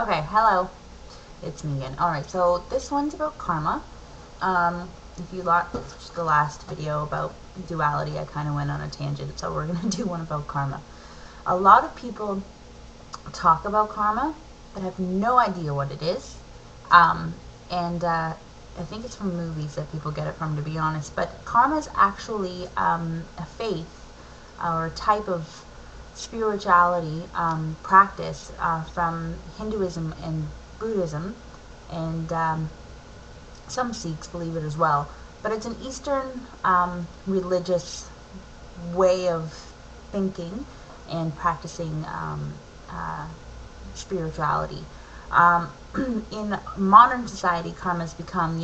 Okay, hello. It's me again. Alright, so this one's about karma. If you watched the last video about duality, I kind of went on a tangent, so we're going to do one about karma. A lot of people talk about karma, but have no idea what it is. And I think it's from movies that people get it from, to be honest. But karma is actually a faith or a type of spirituality practice from Hinduism and Buddhism, and some Sikhs believe it as well. But it's an Eastern religious way of thinking and practicing spirituality. Um, in modern society, karma has become,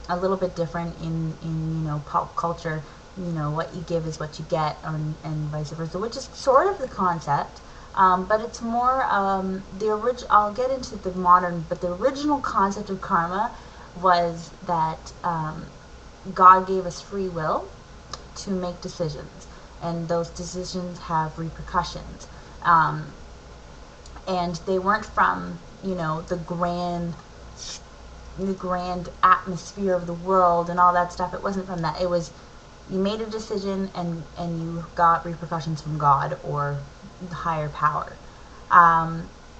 a little bit different in pop culture. What you give is what you get, and vice versa, which is sort of the concept. But it's more I'll get into the modern, but the original concept of karma was that God gave us free will to make decisions, and those decisions have repercussions. And they weren't from the grand atmosphere of the world and all that stuff. It wasn't from that. It was, you made a decision, and you got repercussions from God or the higher power.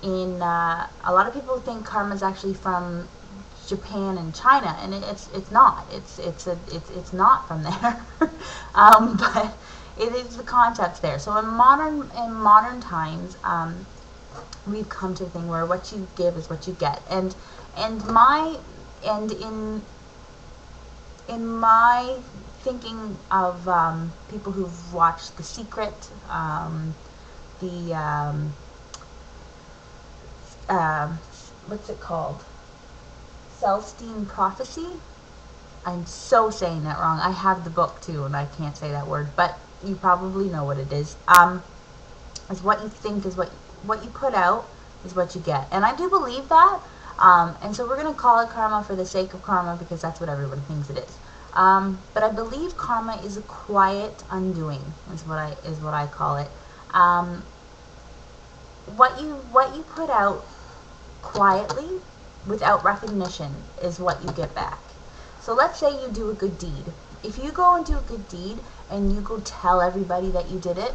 In A lot of people think karma is actually from Japan and China, and it's not. It's not from there. But it is, the concepts there. So in modern times, we've come to a thing where what you give is what you get, and my and in my thinking of people who've watched The Secret, the what's it called, Celestine Prophecy. I'm so saying that wrong. I have the book too, and I can't say that word, but you probably know what it is. Is what you think is what you put out is what you get, and I do believe that. And so we're going to call it karma for the sake of karma, because that's what everyone thinks it is. But I believe karma is a quiet undoing, is what I call it. What you put out quietly, without recognition, is what you get back. So let's say you do a good deed. If you go and do a good deed and you go tell everybody that you did it,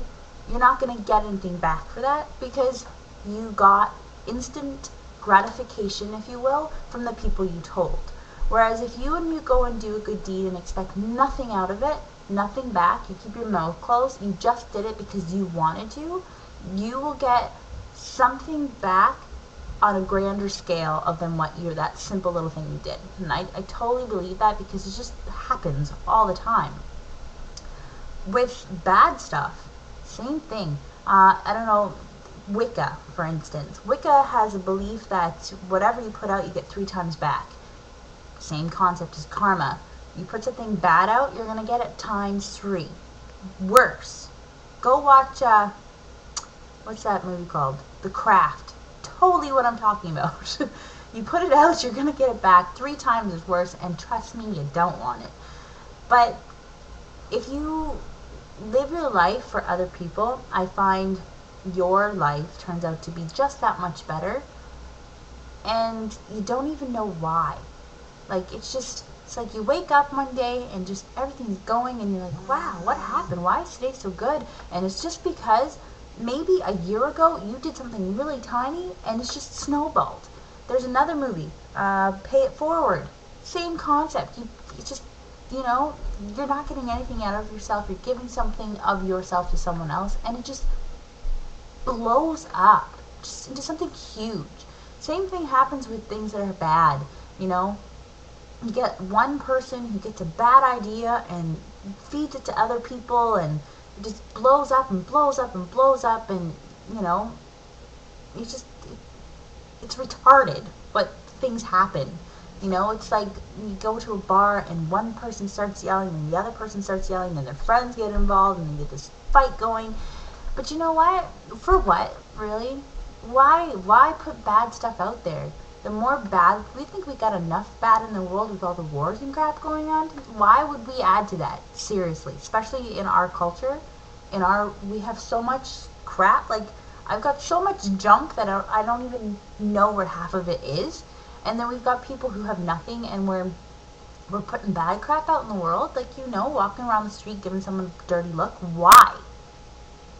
you're not going to get anything back for that, because you got instant gratification, if you will, from the people you told. Whereas if you go and do a good deed and expect nothing out of it, nothing back, you keep your mouth closed, you just did it because you wanted to, you will get something back on a grander scale of than what that simple little thing you did. And I totally believe that, because it just happens all the time. With bad stuff, same thing. I don't know, Wicca, for instance. Wicca has a belief that whatever you put out, you get 3 times back. Same concept as karma. You put something bad out, you're going to get it times 3. Worse. Go watch, what's that movie called? The Craft. Totally what I'm talking about. You put it out, you're going to get it back 3 times as worse, and trust me, you don't want it. But if you live your life for other people, I find your life turns out to be just that much better, and you don't even know why. Like, it's like you wake up one day and just everything's going, and you're like, wow, what happened? Why is today so good? And it's just because maybe a year ago you did something really tiny, and it's just snowballed. There's another movie, Pay It Forward. Same concept. It's just, you're not getting anything out of yourself. You're giving something of yourself to someone else, and it just blows up just into something huge. Same thing happens with things that are bad. You get one person who gets a bad idea and feeds it to other people, and it just blows up and blows up and blows up, and it's retarded, but things happen. It's like you go to a bar and one person starts yelling and the other person starts yelling, and their friends get involved, and you get this fight going. But you know what? For what, really? Why put bad stuff out there? The more bad, we think we got enough bad in the world with all the wars and crap going on. Why would we add to that? Seriously, especially in our culture, we have so much crap. Like, I've got so much junk that I don't even know where half of it is. And then we've got people who have nothing, and we're putting bad crap out in the world. Like, walking around the street giving someone a dirty look. Why?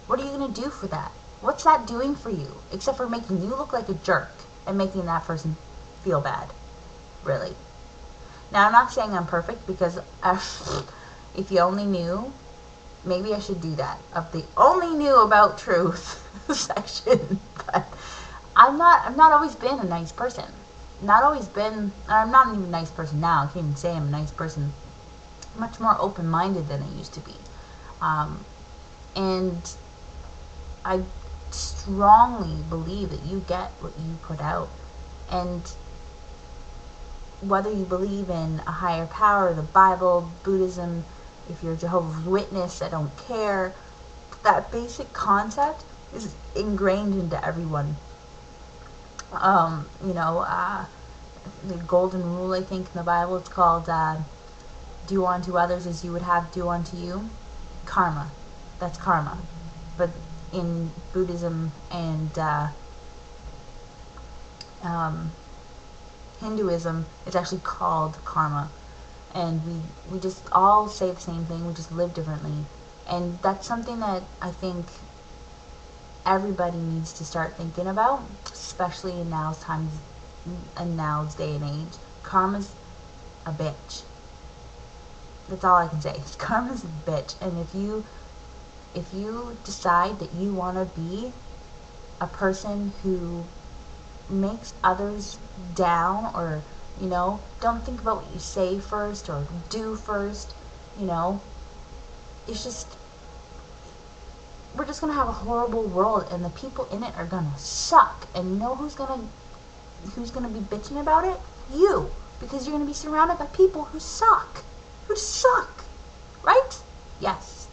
What are you going to do for that? What's that doing for you? Except for making you look like a jerk and making that person feel bad. Really. Now, I'm not saying I'm perfect, because if you only knew, maybe I should do that. Of the only knew about truth section. But I've not always been a nice person. Not always been, I'm not even a nice person now. I can't even say I'm a nice person. I'm much more open-minded than I used to be. And I strongly believe that you get what you put out. And whether you believe in a higher power, the Bible, Buddhism, if you're Jehovah's Witness, I don't care. That basic concept is ingrained into everyone. The golden rule, I think, in the Bible, it's called do unto others as you would have do unto you. Karma. That's karma. But in Buddhism and Hinduism, it's actually called karma. And we just all say the same thing, we just live differently. And that's something that I think everybody needs to start thinking about, especially in now's day and age. Karma's a bitch. That's all I can say. Karma's a bitch. And if you decide that you want to be a person who makes others down, or don't think about what you say first or do first, it's just, we're just gonna have a horrible world, and the people in it are gonna suck. And you know who's gonna be bitching about it? You. Because you're gonna be surrounded by people who suck. Right? Yes.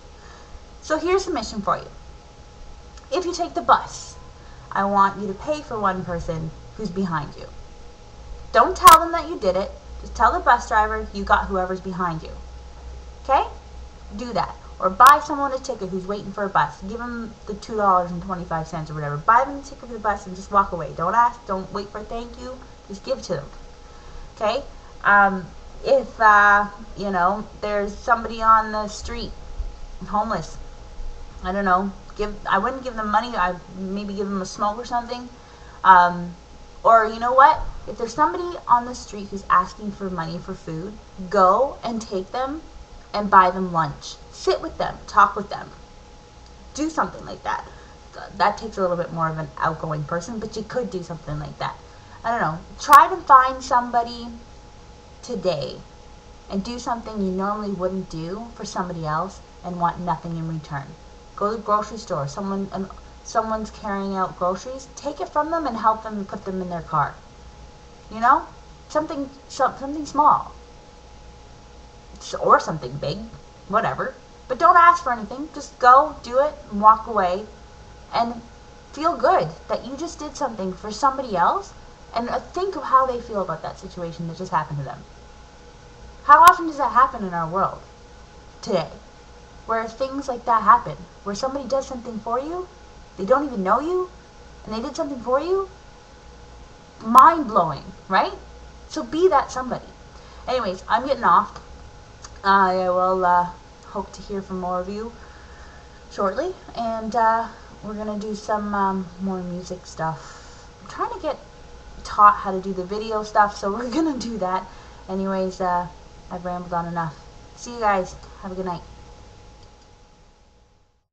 So here's the mission for you. If you take the bus, I want you to pay for one person who's behind you. Don't tell them that you did it. Just tell the bus driver you got whoever's behind you. Okay? Do that. Or buy someone a ticket who's waiting for a bus. Give them the $2.25 or whatever. Buy them a ticket for the bus and just walk away. Don't ask. Don't wait for a thank you. Just give it to them. Okay? If there's somebody on the street, homeless, I don't know, I wouldn't give them money. I'd maybe give them a smoke or something. Or you know what? If there's somebody on the street who's asking for money for food, go and take them and buy them lunch. Sit with them. Talk with them. Do something like that. That takes a little bit more of an outgoing person, but you could do something like that. I don't know. Try to find somebody today and do something you normally wouldn't do for somebody else and want nothing in return. Go to the grocery store. Someone's carrying out groceries. Take it from them and help them and put them in their car. Something small. Or something big. Whatever. But don't ask for anything. Just go, do it, and walk away. And feel good that you just did something for somebody else. And think of how they feel about that situation that just happened to them. How often does that happen in our world today? Where things like that happen. Where somebody does something for you, they don't even know you, and they did something for you. Mind-blowing, right? So be that somebody. Anyways, I'm getting off. I will hope to hear from more of you shortly. And we're going to do some more music stuff. I'm trying to get taught how to do the video stuff, so we're going to do that. Anyways, I've rambled on enough. See you guys. Have a good night.